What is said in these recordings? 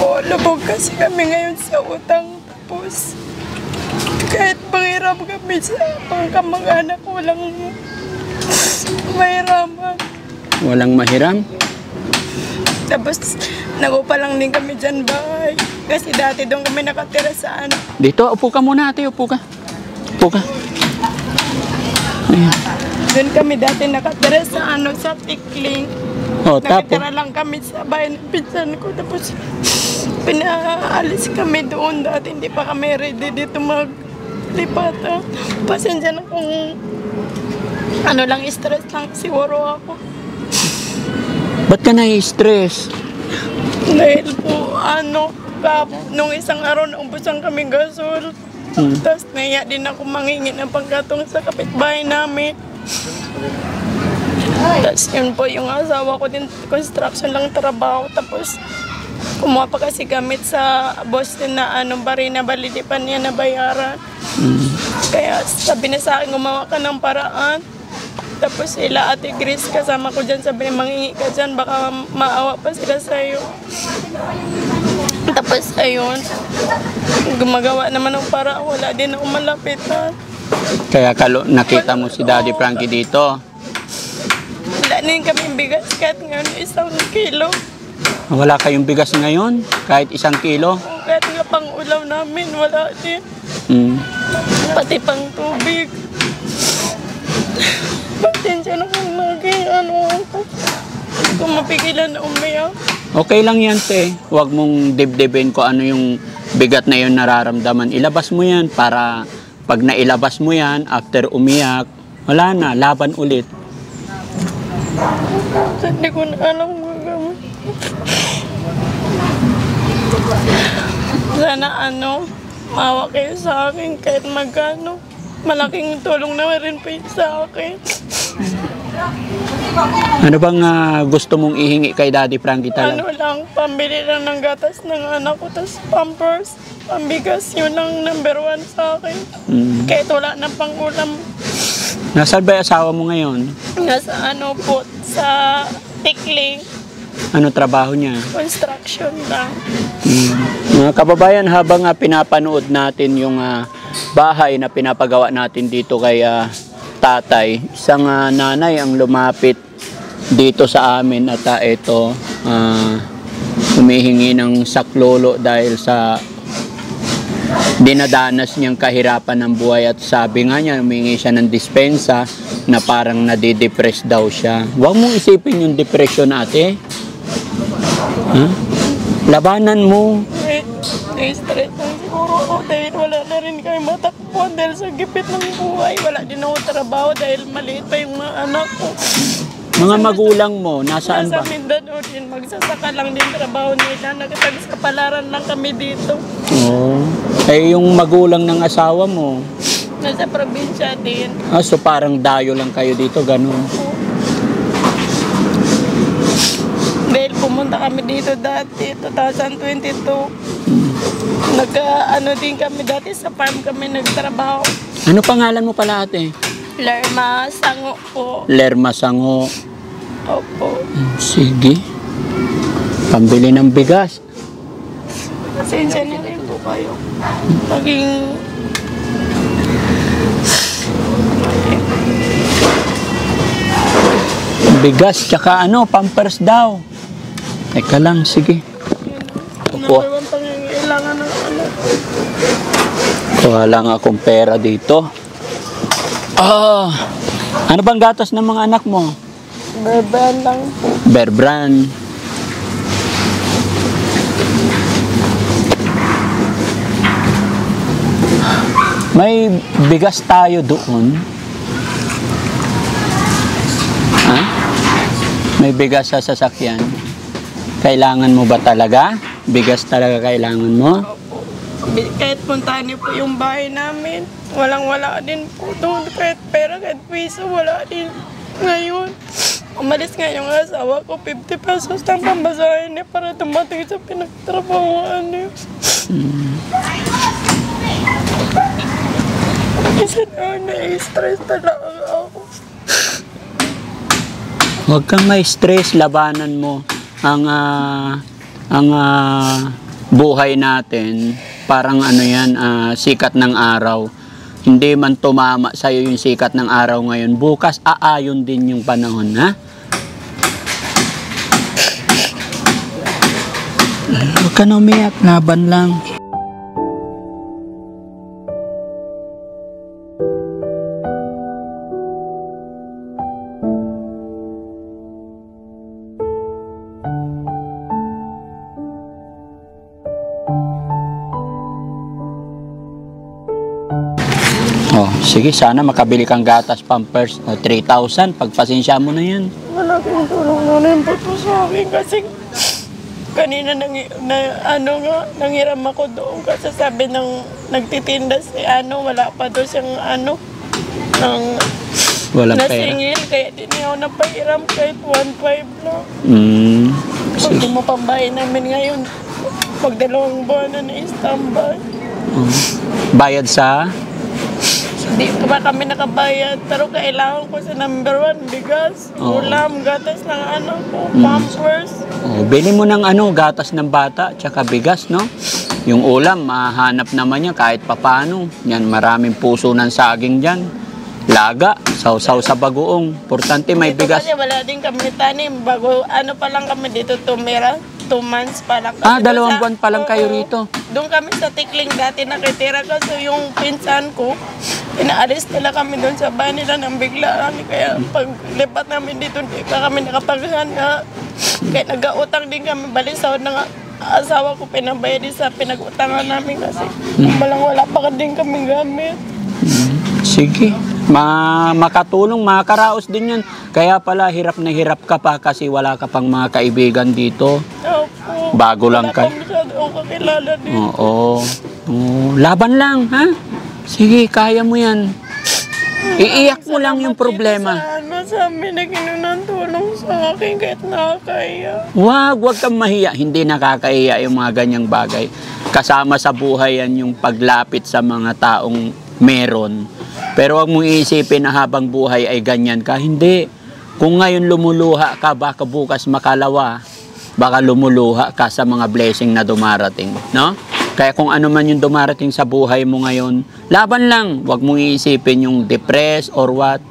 po, lubog kasi kami ngayon sa utang. Tapos, kahit panghirap kami sa mga kamag-anak, walang mahiraman. Walang mahiram? Tapos, nagupa lang din kami dyan bahay. Kasi dati doon kami nakatira sa ano. Dito, upo ka muna ate, upo ka. Upo ka. Ayan. Doon kami dati nakatira sa ano, sa Tikling. Oh, tapos? Nakatira lang kami sa bahay ng pinsan ko. Tapos, pinaalis kami doon dati. Hindi pa kami ready dito maglipat. Pasensya na kung ano lang, stress lang siguro ako. Ba't ka na-stress? Dahil po, ano, nung isang araw naumpusan kami gasol. Tapos naiya din ako mangingi ng panggatong sa kapitbahay namin. Tapos yun po, yung asawa ko din, construction lang trabaho. Tapos kumuha pa kasi gamit sa Boston na anong barina, balidi pa niya nabayaran. Kaya sabi na sa akin, gumawa ka ng paraan. Tapos sila Ate Grace kasama ko dyan, sabi niya, mangingi ka dyan, baka maawa pa sila sa'yo. Tapos ayun, gumagawa naman ng paraan, wala din ako malapitan. Kaya nakita mo si Daddy Frankie dito? Wala din kami bigas kahit ngayon 1 kilo. Wala kayong bigas ngayon? Kahit 1 kilo? Kahit nga pang ulam namin, wala din. Pati pang tubig. Pasensya na kung maging ano ako. Kung mapigilan na umiyak. Okay lang yan, te. Huwag mong dibdibin ko ano yung bigat na yun nararamdaman. Ilabas mo yan para pag nailabas mo yan, after umiyak, wala na, laban ulit. Hindi ko na alam kung gagawin. Sana ano, maawa kayo sa akin kahit magkano. Malaking tulong na rin po yun sa akin. Ano bang gusto mong ihingi kay Daddy Frankie talaga? Ano lang, pambili lang ng gatas ng anak ko, tapos pampers, pambigas, yun lang number 1 sa akin. Kahit wala na pang ulam. Nasaan ba yung asawa mo ngayon? Nasa ano po, sa Tikling. Ano trabaho niya? Construction lang. Mga kababayan, habang pinapanood natin yung bahay na pinapagawa natin dito kay tatay, isang nanay ang lumapit dito sa amin at ito humihingi ng saklolo dahil sa dinadanas niyang kahirapan ng buhay at sabi nga niya humingi siya ng dispensa na parang nadidepress daw siya. Huwag mong isipin yung depression, ate. Labanan mo. Stress lang siguro ako dahil wala na rin kayo matakbuhan dahil sa gipit ng buhay. Wala din ako trabaho dahil maliit pa yung mga anak ko. Mga magulang mo, nasaan ba? Nasa Mindanao din, magsasaka lang din trabaho nila. Nagkapalaran lang kami dito. Oo. Eh yung magulang ng asawa mo? Nasa probinsya din. So parang dayo lang kayo dito, ganun. Dahil pumunta kami dito dati, 2022. Ano din kami dati sa farm kami nagtrabaho. Ano pangalan mo pala, ate? Lerma Sango po. Lerma Sango. Opo. Sige. Pambili ng bigas. Pasensya na rin po kayo. Maging bigas, tsaka pampers daw. Teka lang, sige. Opo. number 1 pangangailangan ng anak. Wala nga akong pera dito. Ano bang gatas ng mga anak mo? Berban lang po. Bear Brand. May bigas tayo doon. May bigas sa sasakyan. Kailangan mo ba talaga? Bigas talaga kailangan mo? Opo. Kahit puntahan niyo po yung bahay namin, walang-wala din po doon. Kahit pera, kahit piso, wala din. Ngayon, umalis nga yung asawa ko, 50 pesos lang pambasahin niya para dumating sa pinagtrabahoan niya. Isa na na-stress talaga ako. Huwag kang may stress, labanan mo. Ang buhay natin, parang ano yan, sikat ng araw. Hindi man tumama sa'yo yung sikat ng araw ngayon, bukas aayon din yung panahon, ha? Huwag ka na umiyak, laban lang. Oh, sige, sana makabili kang gatas Pampers o 3,000. Pagpasensya mo na yan. Malaking tulong na rin po to sa akin kasi kanina nanghiram ako doon kasi sabi ng nagtitinda si wala pa doon siyang Walang pera. nasingil kaya di niya ako napahiram kahit 1.5 lang. Pag Sige. di mo pambahay namin ngayon, pag 2 buwan na na-standby. Bayad sa? Di pa kami nakabayad, pero kailangan ko sa number 1, bigas, Oo. ulam, gatas ng anak ko, Pampers. Oh, bili mo ng gatas ng bata, tsaka bigas, no? Yung ulam, mahanap naman niya kahit papano. Yan, maraming puso ng saging dyan. Laga, sausaw sa bagoong. Importante may Dito bigas. kasi wala din kami tanim, bago pa lang kami dito tumira, 2 months pa lang. Ah, 2 buwan pa lang kayo rito. Doon kami sa Tikling dati nakitira kasi yung pinsan ko, inaalis nila kami doon sa bahay nila nang biglaan. Kaya pag lipat namin dito, di pa kami nakapaghanap. Kaya nag-autang din kami, balisawad ng asawa ko, pinabayad din sa pinag-utangan namin kasi wala pa din kami gamit. Sige. Makatulong, makakaraos din yan. Kaya pala, hirap na hirap ka pa kasi wala ka pang mga kaibigan dito. Opo. Bago lang Wala ka. pa masyado akong kakilala din. Oo. Laban lang, ha? Sige, kaya mo yan. Iiyak mo lang yung problema. Sa amin na ng tulong sa akin kahit nakakaya. Wag kang mahiya. Hindi nakakahiya yung mga ganyang bagay. Kasama sa buhay yan yung paglapit sa mga taong meron. Pero wag mong iisipin na habang buhay ay ganyan ka. Hindi. Kung ngayon lumuluha ka, baka bukas makalawa. Baka lumuluha ka sa mga blessing na dumarating. No? Kaya kung ano man yung dumarating sa buhay mo ngayon, laban lang. Wag mong iisipin yung depressed or what.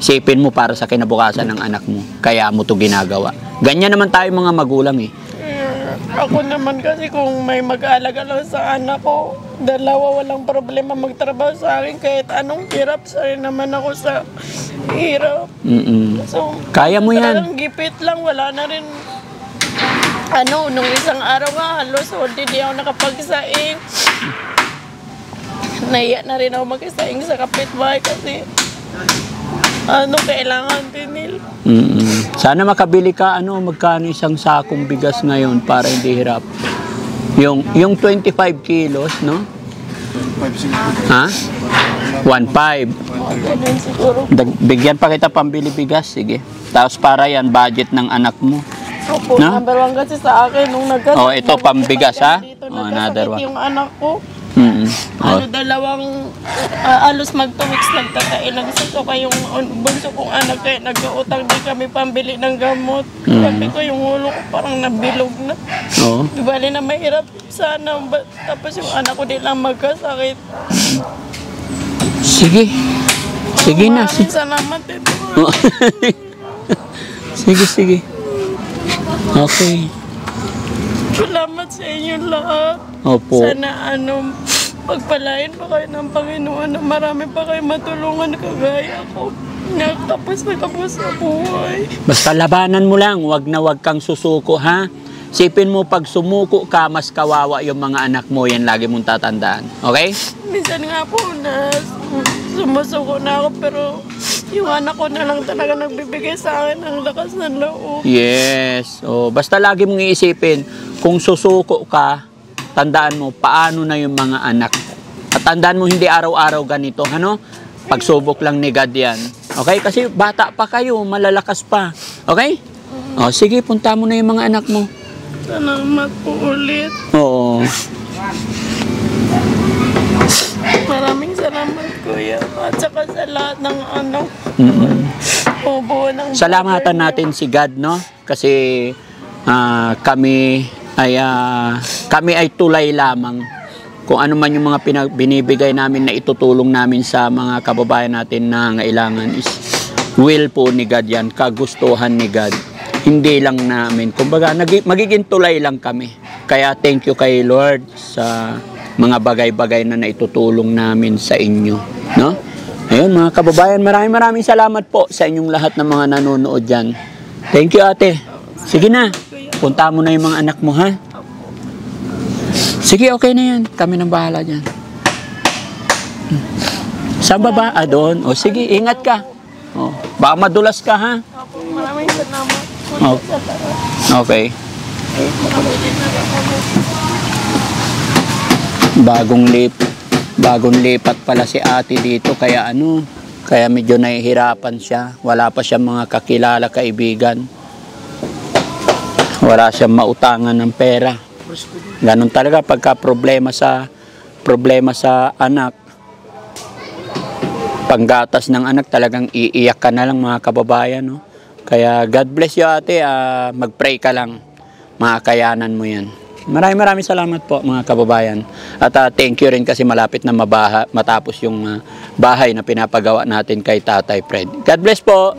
Isipin mo para sa kinabukasan ng anak mo. Kaya mo to ginagawa. Ganyan naman tayo mga magulang eh. Ako naman kasi kung may mag-aalaga lang sa anak ko, 2 walang problema magtrabaho sa akin kahit anong hirap, sorry naman ako sa hirap. So, Kaya mo yan. talagang gipit lang, wala na rin. Nung isang araw nga, halos hindi ako nakapagsaing. Nahiya na rin ako magsaing sa kapitbahay kasi kailangan din nila. Sana makabili ka, magkano isang sakong bigas ngayon para hindi hirap. Yung 25 kilos, no? Ha? 1.5. Ganun siguro. Bigyan pa kita pambili bigas, sige. Tapos para yan, budget ng anak mo. Opo, No? number 1 kasi sa akin nung nagkasakit. Oh, ito, pambigas, ha? Dito, Oh, another one. yung anak ko. Oh. 2 alos mag 2 weeks nagtatae. Nagsusuka yung bunso kong anak kaya nag-uutang din kami pambili ng gamot. Sabi ko yung ulo ko parang nabilog na. Oh. Di bali na mahirap sana. Tapos yung anak ko din lang magkasakit. Sige. Sige na. Maraming salamat ito. Sige. Okay. Salamat sa inyo lahat. Opo. Sana pagpalain pa kayo ng Panginoon na marami pa kayo matulungan kagaya ko. Tapos sa buhay. Basta labanan mo lang, wag kang susuko, ha? Sipin mo, pag sumuko ka, mas kawawa yung mga anak mo, yan lagi mong tatandaan. Okay? Minsan nga po na sumusuko na ako pero yung anak ko na lang talaga nagbibigay sa akin ng lakas ng loob. Yes. Basta lagi mong iisipin, kung susuko ka, tandaan mo, paano na yung mga anak. At tandaan mo, hindi araw-araw ganito, ano? Pagsubok lang ni God yan. Okay? Kasi bata pa kayo, malalakas pa. Okay? Sige, punta mo na yung mga anak mo. Salamat po ulit. Oo. Maraming salamat, Kuya. At saka sa lahat ng bubuo ng Salamatan natin si God, no? Kasi kami ay kami ay tulay lamang. Kung ano man yung mga binibigay namin na itutulong namin sa mga kababayan natin na ngailangan is will po ni God yan, kagustuhan ni God. Hindi lang namin. Kumbaga, magiging tulay lang kami. Kaya thank you kay Lord sa mga bagay-bagay na naitutulong namin sa inyo. No? Ayun mga kababayan, maraming salamat po sa inyong lahat ng mga nanonood dyan. Thank you ate. Sige na, punta mo na yung mga anak mo ha. Sige, okay na yan. Kami nang bahala dyan. Sa baba, doon. O sige, ingat ka. O, baka madulas ka ha. Opo, maraming salamat. Okay. Bagong lipat pala si ate dito kaya kaya medyo nahihirapan siya. Wala pa siyang mga kakilala, kaibigan. Wala siyang mautangan ng pera. Ganun talaga pagka problema sa anak. Panggatas ng anak talagang iiyak ka na lang mga kababayan, no? Kaya God bless you ate, mag-pray ka lang, makakayanan mo yan. Maraming salamat po mga kababayan. At thank you rin kasi malapit na matapos yung bahay na pinapagawa natin kay Tatay Fred. God bless po!